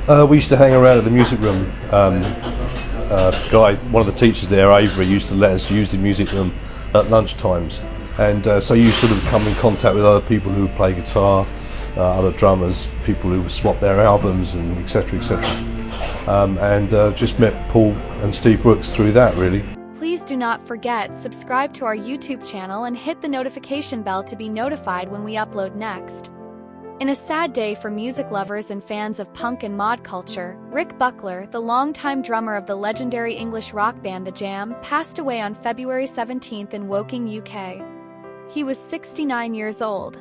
We used to hang around at the music room. One of the teachers there, Avery, used to let us use the music room at lunch times. And so you sort of come in contact with other people who play guitar, other drummers, people who swap their albums, and etc., etc. Just met Paul and Steve Brooks through that, really. Please do not forget, subscribe to our YouTube channel and hit the notification bell to be notified when we upload next. In a sad day for music lovers and fans of punk and mod culture, Rick Buckler, the longtime drummer of the legendary English rock band The Jam, passed away on February 17th in Woking, UK. He was 69 years old.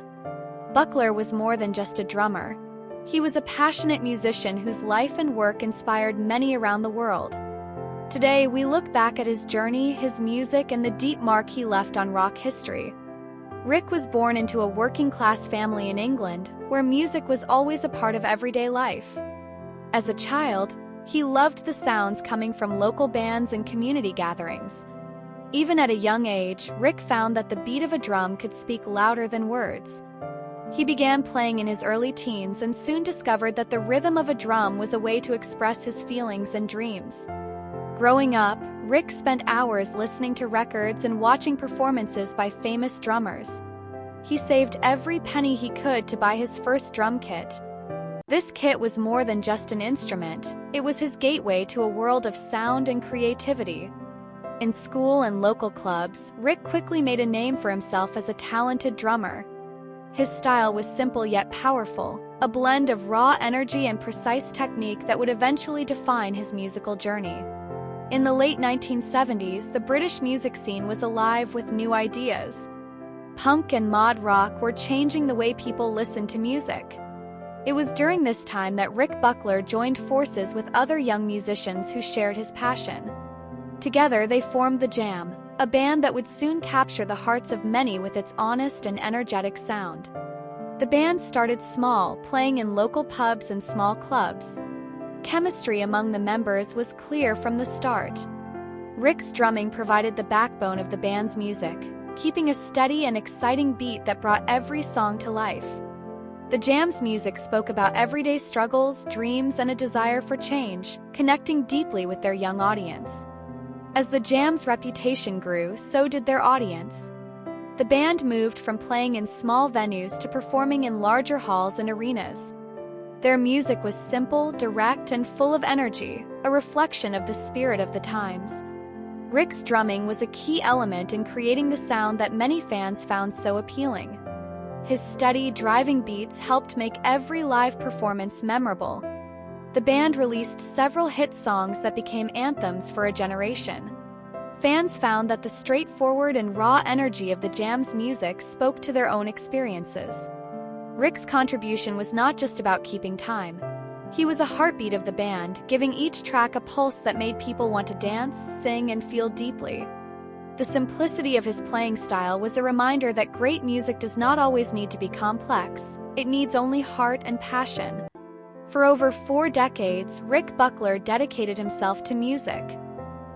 Buckler was more than just a drummer. He was a passionate musician whose life and work inspired many around the world. Today, we look back at his journey, his music, and the deep mark he left on rock history. Rick was born into a working-class family in England, where music was always a part of everyday life. As a child, he loved the sounds coming from local bands and community gatherings. Even at a young age, Rick found that the beat of a drum could speak louder than words. He began playing in his early teens and soon discovered that the rhythm of a drum was a way to express his feelings and dreams. Growing up, Rick spent hours listening to records and watching performances by famous drummers. He saved every penny he could to buy his first drum kit. This kit was more than just an instrument, it was his gateway to a world of sound and creativity. In school and local clubs, Rick quickly made a name for himself as a talented drummer. His style was simple yet powerful, a blend of raw energy and precise technique that would eventually define his musical journey. In the late 1970s, the British music scene was alive with new ideas. Punk and mod rock were changing the way people listened to music. It was during this time that Rick Buckler joined forces with other young musicians who shared his passion. Together, they formed The Jam, a band that would soon capture the hearts of many with its honest and energetic sound. The band started small, playing in local pubs and small clubs. Chemistry among the members was clear from the start. Rick's drumming provided the backbone of the band's music, keeping a steady and exciting beat that brought every song to life. The Jam's music spoke about everyday struggles, dreams, and a desire for change, connecting deeply with their young audience. As the Jam's reputation grew, so did their audience. The band moved from playing in small venues to performing in larger halls and arenas. Their music was simple, direct, and full of energy, a reflection of the spirit of the times. Rick's drumming was a key element in creating the sound that many fans found so appealing. His steady, driving beats helped make every live performance memorable. The band released several hit songs that became anthems for a generation. Fans found that the straightforward and raw energy of the Jam's music spoke to their own experiences. Rick's contribution was not just about keeping time. He was a heartbeat of the band, giving each track a pulse that made people want to dance, sing, and feel deeply. The simplicity of his playing style was a reminder that great music does not always need to be complex. It needs only heart and passion. For over 4 decades, Rick Buckler dedicated himself to music.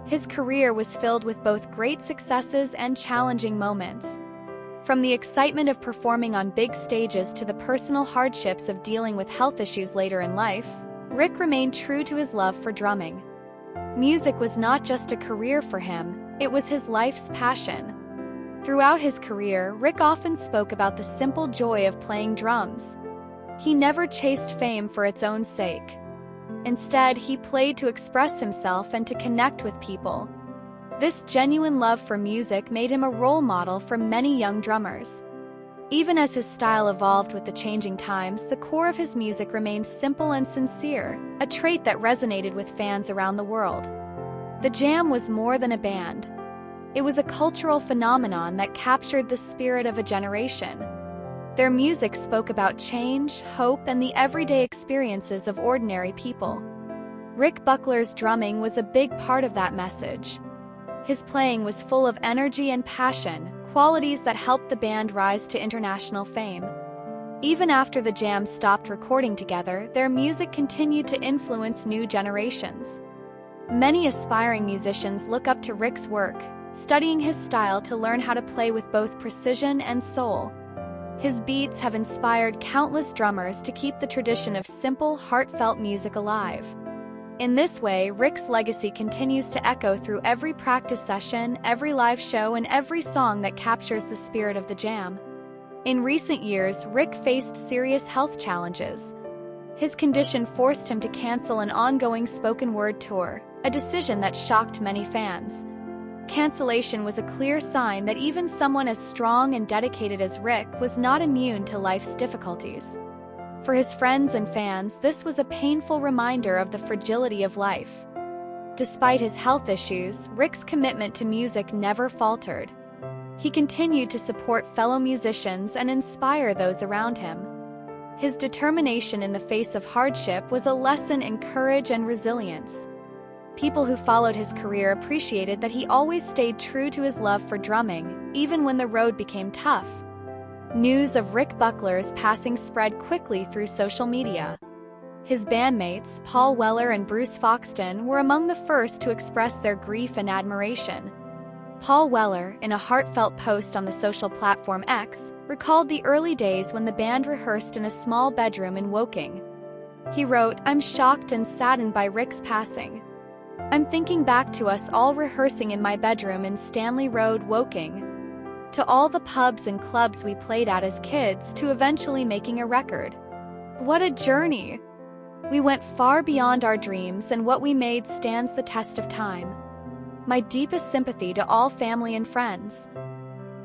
His career was filled with both great successes and challenging moments. From the excitement of performing on big stages to the personal hardships of dealing with health issues later in life, Rick remained true to his love for drumming. Music was not just a career for him, it was his life's passion. Throughout his career, Rick often spoke about the simple joy of playing drums. He never chased fame for its own sake. Instead, he played to express himself and to connect with people. This genuine love for music made him a role model for many young drummers. Even as his style evolved with the changing times, the core of his music remained simple and sincere, a trait that resonated with fans around the world. The Jam was more than a band. It was a cultural phenomenon that captured the spirit of a generation. Their music spoke about change, hope, and the everyday experiences of ordinary people. Rick Buckler's drumming was a big part of that message. His playing was full of energy and passion, qualities that helped the band rise to international fame. Even after the Jam stopped recording together, their music continued to influence new generations. Many aspiring musicians look up to Rick's work, studying his style to learn how to play with both precision and soul. His beats have inspired countless drummers to keep the tradition of simple, heartfelt music alive. In this way, Rick's legacy continues to echo through every practice session, every live show, and every song that captures the spirit of the jam. In recent years, Rick faced serious health challenges. His condition forced him to cancel an ongoing spoken word tour, a decision that shocked many fans. Cancellation was a clear sign that even someone as strong and dedicated as Rick was not immune to life's difficulties. For his friends and fans, this was a painful reminder of the fragility of life. Despite his health issues, Rick's commitment to music never faltered. He continued to support fellow musicians and inspire those around him. His determination in the face of hardship was a lesson in courage and resilience. People who followed his career appreciated that he always stayed true to his love for drumming, even when the road became tough. News of Rick Buckler's passing spread quickly through social media. His bandmates, Paul Weller and Bruce Foxton, were among the first to express their grief and admiration. Paul Weller, in a heartfelt post on the social platform X, recalled the early days when the band rehearsed in a small bedroom in Woking. He wrote, "I'm shocked and saddened by Rick's passing. I'm thinking back to us all rehearsing in my bedroom in Stanley Road, Woking, to all the pubs and clubs we played at as kids, to eventually making a record. What a journey! We went far beyond our dreams, and what we made stands the test of time. My deepest sympathy to all family and friends."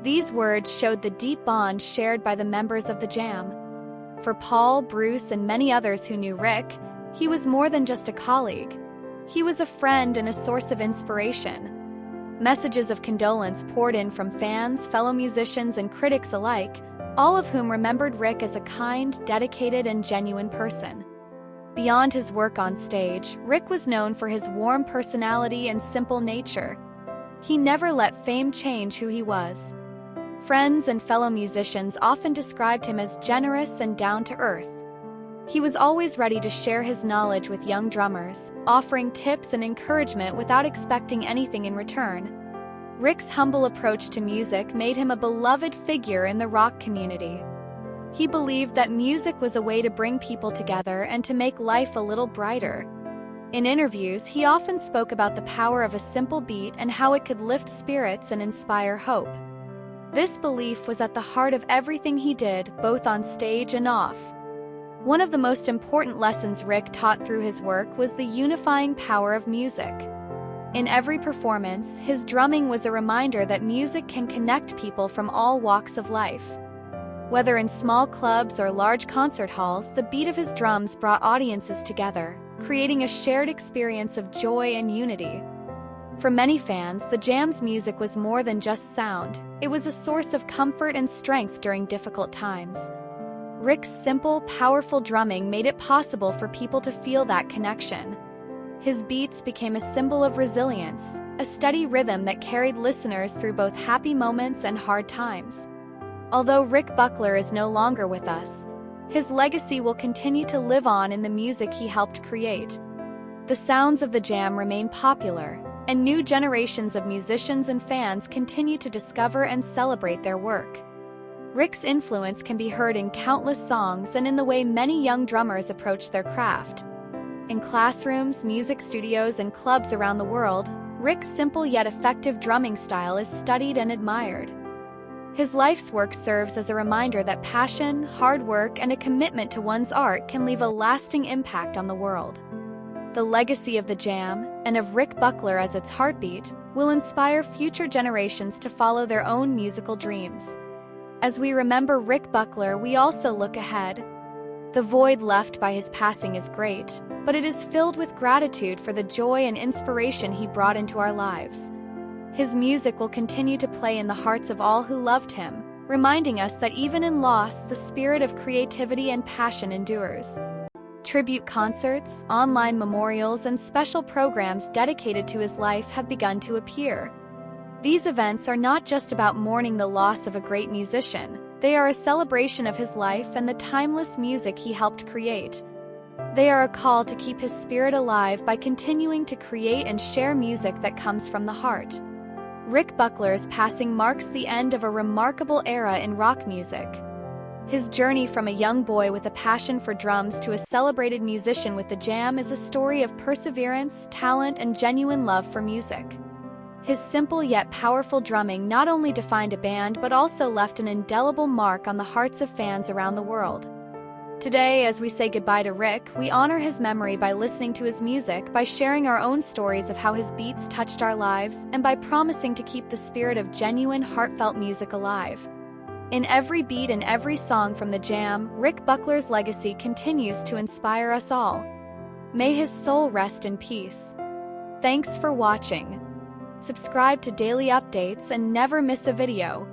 These words showed the deep bond shared by the members of the Jam. For Paul, Bruce, and many others who knew Rick, he was more than just a colleague. He was a friend and a source of inspiration. Messages of condolence poured in from fans, fellow musicians, and critics alike, all of whom remembered Rick as a kind, dedicated, and genuine person. Beyond his work on stage, Rick was known for his warm personality and simple nature. He never let fame change who he was. Friends and fellow musicians often described him as generous and down-to-earth. He was always ready to share his knowledge with young drummers, offering tips and encouragement without expecting anything in return. Rick's humble approach to music made him a beloved figure in the rock community. He believed that music was a way to bring people together and to make life a little brighter. In interviews, he often spoke about the power of a simple beat and how it could lift spirits and inspire hope. This belief was at the heart of everything he did, both on stage and off. One of the most important lessons Rick taught through his work was the unifying power of music. In every performance, his drumming was a reminder that music can connect people from all walks of life. Whether in small clubs or large concert halls, the beat of his drums brought audiences together, creating a shared experience of joy and unity. For many fans, the Jam's music was more than just sound. It was a source of comfort and strength during difficult times. Rick's simple, powerful drumming made it possible for people to feel that connection. His beats became a symbol of resilience, a steady rhythm that carried listeners through both happy moments and hard times. Although Rick Buckler is no longer with us, his legacy will continue to live on in the music he helped create. The sounds of the Jam remain popular, and new generations of musicians and fans continue to discover and celebrate their work. Rick's influence can be heard in countless songs and in the way many young drummers approach their craft. In classrooms, music studios, and clubs around the world, Rick's simple yet effective drumming style is studied and admired. His life's work serves as a reminder that passion, hard work, and a commitment to one's art can leave a lasting impact on the world. The legacy of the Jam, and of Rick Buckler as its heartbeat, will inspire future generations to follow their own musical dreams. As we remember Rick Buckler, we also look ahead. The void left by his passing is great, but it is filled with gratitude for the joy and inspiration he brought into our lives. His music will continue to play in the hearts of all who loved him, reminding us that even in loss, the spirit of creativity and passion endures. Tribute concerts, online memorials, and special programs dedicated to his life have begun to appear. These events are not just about mourning the loss of a great musician. They are a celebration of his life and the timeless music he helped create. They are a call to keep his spirit alive by continuing to create and share music that comes from the heart. Rick Buckler's passing marks the end of a remarkable era in rock music. His journey from a young boy with a passion for drums to a celebrated musician with the jam is a story of perseverance, talent, and genuine love for music. His simple yet powerful drumming not only defined a band but also left an indelible mark on the hearts of fans around the world. Today, as we say goodbye to Rick, we honor his memory by listening to his music, by sharing our own stories of how his beats touched our lives, and by promising to keep the spirit of genuine, heartfelt music alive. In every beat and every song from the jam, Rick Buckler's legacy continues to inspire us all. May his soul rest in peace. Thanks for watching. Subscribe to daily updates and never miss a video.